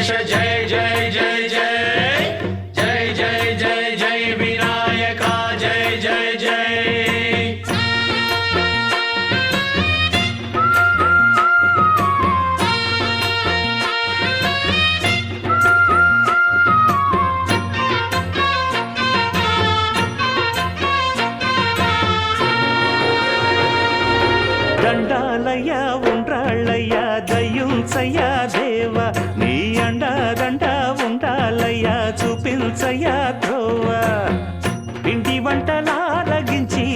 गणेश जय जय जय जय जय जय जय जय विनायका जय जय जय దండాలయ్య ఉండ్రాళ్ళయ్య దయ్యుంచయ్య దేవ నీ అండదండ ఉండాలయ్య చూపించయ్య త్రోవ పిండి వంటలారగించి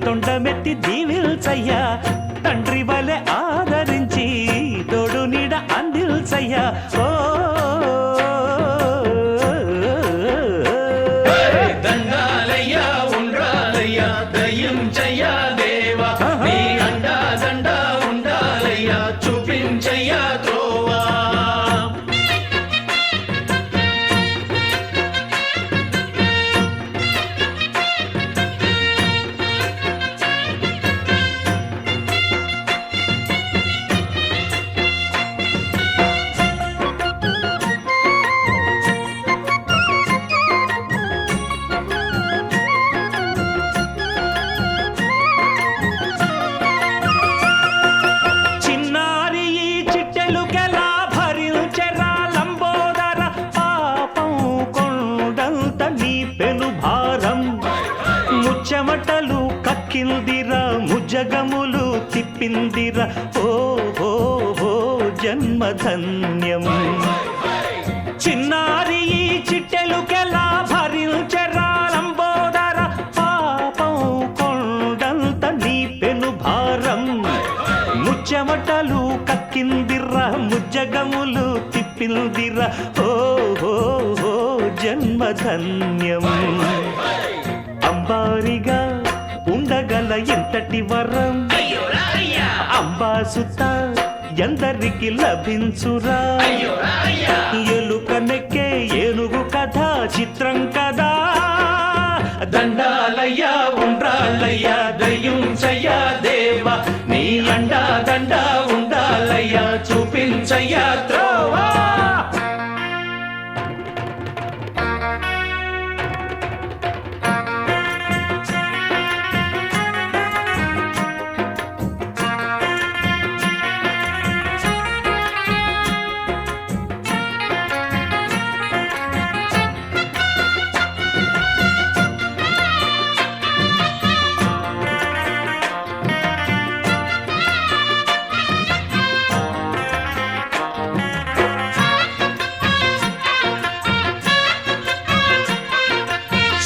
తొండమెత్తి దీవిల్చయ్య తండ్రి వలె ఆదరించి తోడు నీడ అందిల్చయ్య ఓ దండాలయ్య ఉండ్రాలయ్య దయ్యుంచయ్య దేవ నీ అండదండ ఉండాలయ్య చూపించయ్య త్రోవా చిన్నారి ఈ చిట్టెలుకెలా భరించెరా లంబోదర పాపం కొండంత నీ పెను భారం ముచ్చమటలు కక్కిందిరా ముజగములు తిప్పిందిరా ఓ ఓ ఓ జన్మధన్యం చిన్నారి ఈ చిట్టెలుకెలా భరించెరా లంబోదర పాపం కొండంత నీ పెను భారం ముచ్చమటలు కక్కిందిరా ముజ్జగములు తిప్పిందిరా ఓ ఓ ఓ జన్మధన్యం అంబారిగా ఉండగల ఎంతటి వరం అంబాసుత ఎందరికి లభించురా ఎలుక నెక్కే ఏనుగు కథ చిత్రం కదా దండాలయ్య ఉండ్రాళ్ళయ్య దయ్యుంచయ్య దేవ నీ అండా దండ ఉండాలయ్య చూపించయ్య త్రోవా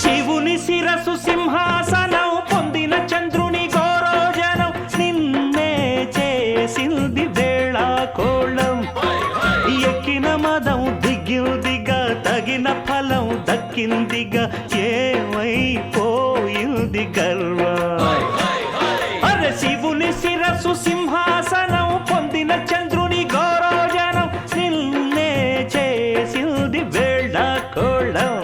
శివుని శిరసు సింహాసనం పొందిన చంద్రుని గోరోజనం నిన్నే చేసింది వేళ కోళం ఎక్కిన మదం దిగిందిగా తగిన ఫలం దక్కిందిగా ఏమైపోయింది గర్వం అరే శివుని శిరసు సింహాసనం పొందిన చంద్రుని గౌరవజనం నిన్నే చేసింది వేళ కోళం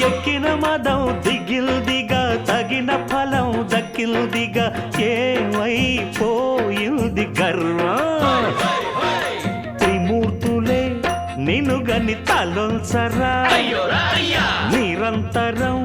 ఎక్కిన మదం దిగిల్దిగా తగిన ఫలం దక్కిల్దిగా ఏమైపోయింది గర్వం త్రిమూర్తులే నిన్ను గని తలొంచరా నిరంతరం